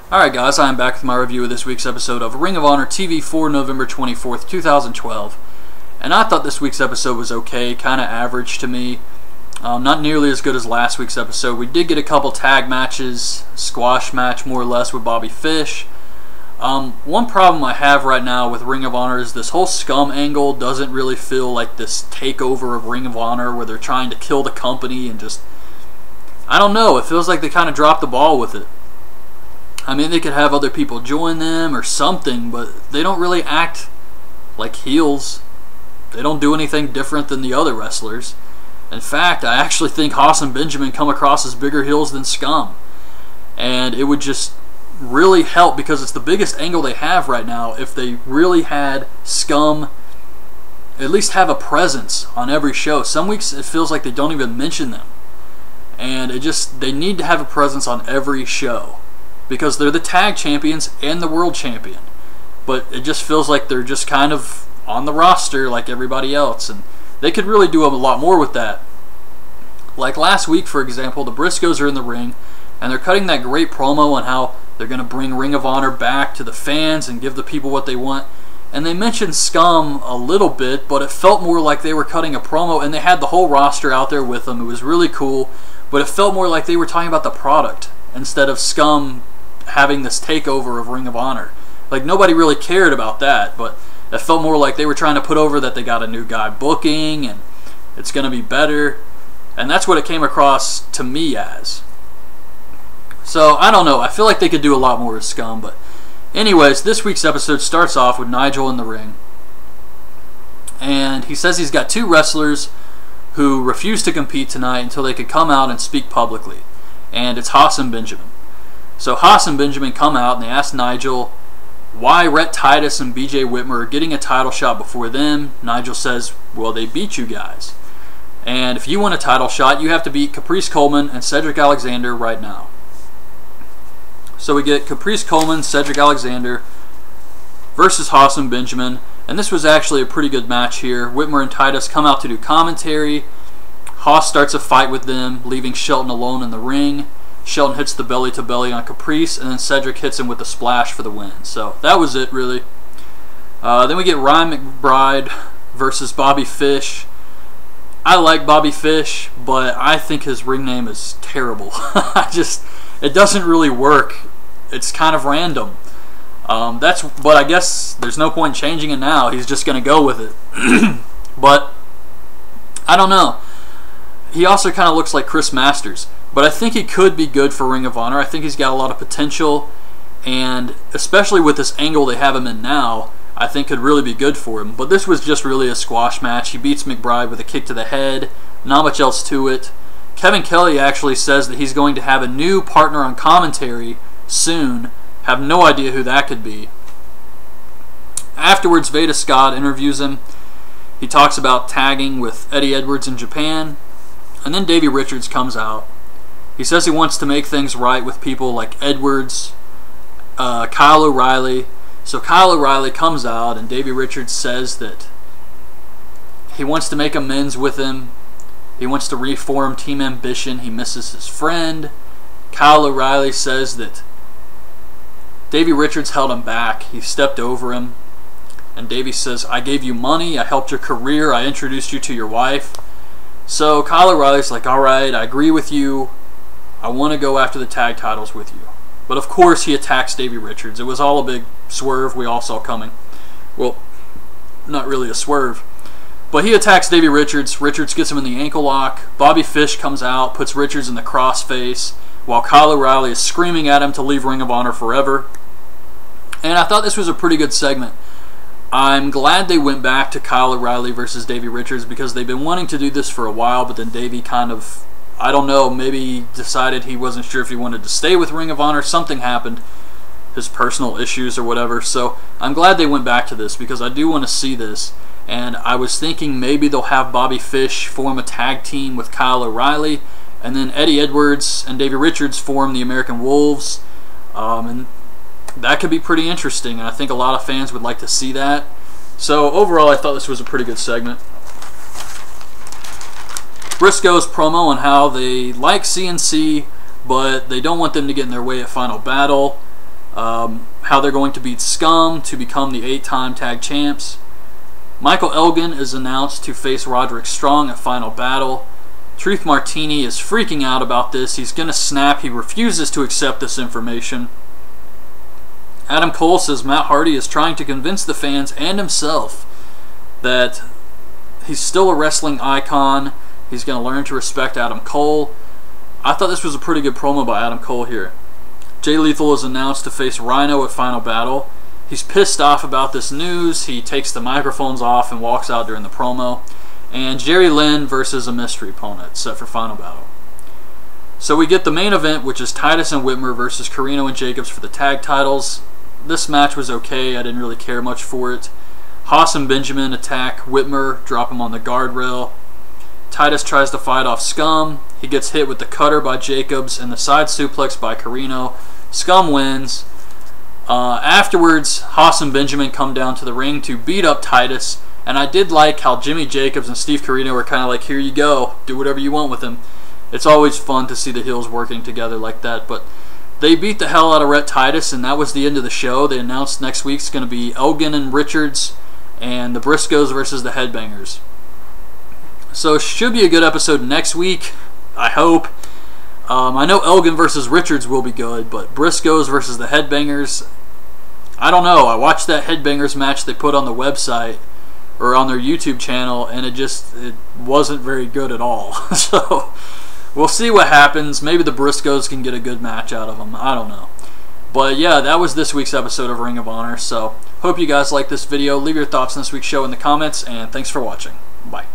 Alright guys, I am back with my review of this week's episode of Ring of Honor TV for November 24th, 2012. And I thought this week's episode was okay, kind of average to me. Not nearly as good as last week's episode. We did get a couple tag matches, squash match more or less with Bobby Fish. One problem I have right now with Ring of Honor is this whole Scum angle doesn't really feel like this takeover of Ring of Honor where they're trying to kill the company and just... I don't know, it feels like they kind of dropped the ball with it. I mean, they could have other people join them or something, but they don't really act like heels. They don't do anything different than the other wrestlers. In fact, I actually think Haas and Benjamin come across as bigger heels than Scum. And it would just really help, because it's the biggest angle they have right now, if they really had Scum at least have a presence on every show. Some weeks it feels like they don't even mention them. And they need to have a presence on every show, because they're the tag champions and the world champion. But it just feels like they're just kind of on the roster like everybody else, and they could really do a lot more with that. Like last week, for example, the Briscoes are in the ring, and they're cutting that great promo on how they're going to bring Ring of Honor back to the fans and give the people what they want. And they mentioned Scum a little bit, but it felt more like they were cutting a promo, and they had the whole roster out there with them. It was really cool, but it felt more like they were talking about the product instead of Scum having this takeover of Ring of Honor. Like, nobody really cared about that, but it felt more like they were trying to put over that they got a new guy booking and it's going to be better. And that's what it came across to me as. So, I don't know. I feel like they could do a lot more with Scum, but anyways, this week's episode starts off with Nigel in the ring. And he says he's got two wrestlers who refuse to compete tonight until they could come out and speak publicly. And it's Haas and Benjamin. So Haas and Benjamin come out and they ask Nigel why Rhett Titus and BJ Whitmer are getting a title shot before them. Nigel says, well, they beat you guys. And if you want a title shot, you have to beat Caprice Coleman and Cedric Alexander right now. So we get Caprice Coleman, Cedric Alexander versus Haas and Benjamin. And this was actually a pretty good match here. Whitmer and Titus come out to do commentary. Haas starts a fight with them, leaving Shelton alone in the ring. Shelton hits the belly-to-belly on Caprice, and then Cedric hits him with a splash for the win. So that was it, really. Then we get Ryan McBride versus Bobby Fish. I like Bobby Fish, but I think his ring name is terrible. It doesn't really work. It's kind of random. But I guess there's no point changing it now. He's just going to go with it. But I don't know. He also kind of looks like Chris Masters. But I think he could be good for Ring of Honor. I think he's got a lot of potential, and especially with this angle they have him in now, I think could really be good for him. But this was just really a squash match. He beats McBride with a kick to the head. Not much else to it. Kevin Kelly actually says that he's going to have a new partner on commentary soon. Have no idea who that could be. Afterwards, Veda Scott interviews him. He talks about tagging with Eddie Edwards in Japan. And then Davey Richards comes out. He says he wants to make things right with people like Edwards, Kyle O'Reilly. So Kyle O'Reilly comes out, and Davey Richards says that he wants to make amends with him. He wants to reform Team Ambition. He misses his friend. Kyle O'Reilly says that Davey Richards held him back. He stepped over him. And Davey says, I gave you money, I helped your career, I introduced you to your wife. So Kyle O'Reilly's like, alright, I agree with you. I want to go after the tag titles with you. But of course he attacks Davey Richards. It was all a big swerve we all saw coming. Well, not really a swerve. But he attacks Davey Richards. Richards gets him in the ankle lock. Bobby Fish comes out, puts Richards in the crossface, while Kyle O'Reilly is screaming at him to leave Ring of Honor forever. And I thought this was a pretty good segment. I'm glad they went back to Kyle O'Reilly versus Davey Richards, because they've been wanting to do this for a while, but then Davey kind of, I don't know, maybe decided he wasn't sure if he wanted to stay with Ring of Honor. Something happened, his personal issues or whatever. So I'm glad they went back to this, because I do want to see this. And I was thinking maybe they'll have Bobby Fish form a tag team with Kyle O'Reilly, and then Eddie Edwards and Davey Richards form the American Wolves. And that could be pretty interesting, and I think a lot of fans would like to see that. So overall, I thought this was a pretty good segment. Briscoe's promo on how they like CNC, but they don't want them to get in their way at Final Battle. how they're going to beat Scum to become the 8-time tag champs. Michael Elgin is announced to face Roderick Strong at Final Battle. Truth Martini is freaking out about this. He's going to snap. He refuses to accept this information. Adam Cole says Matt Hardy is trying to convince the fans and himself that he's still a wrestling icon. He's going to learn to respect Adam Cole. I thought this was a pretty good promo by Adam Cole here. Jay Lethal is announced to face Rhino at Final Battle. He's pissed off about this news. He takes the microphones off and walks out during the promo. And Jerry Lynn versus a mystery opponent set for Final Battle. So we get the main event, which is Titus and Whitmer versus Carino and Jacobs for the tag titles. This match was okay. I didn't really care much for it. Haas and Benjamin attack Whitmer, drop him on the guardrail. Titus tries to fight off Scum. He gets hit with the cutter by Jacobs and the side suplex by Carino. Scum wins. Afterwards, Haas and Benjamin come down to the ring to beat up Titus. And I did like how Jimmy Jacobs and Steve Carino were kind of like, here you go, do whatever you want with him. It's always fun to see the heels working together like that. But they beat the hell out of Rhett Titus, and that was the end of the show. They announced next week's going to be Elgin and Richards and the Briscoes versus the Headbangers. So it should be a good episode next week, I hope. I know Elgin versus Richards will be good, but Briscoes versus the Headbangers, I don't know. I watched that Headbangers match they put on the website, or on their YouTube channel, and it wasn't very good at all. So we'll see what happens. Maybe the Briscoes can get a good match out of them. I don't know. But yeah, that was this week's episode of Ring of Honor. So hope you guys liked this video. Leave your thoughts on this week's show in the comments, and thanks for watching. Bye.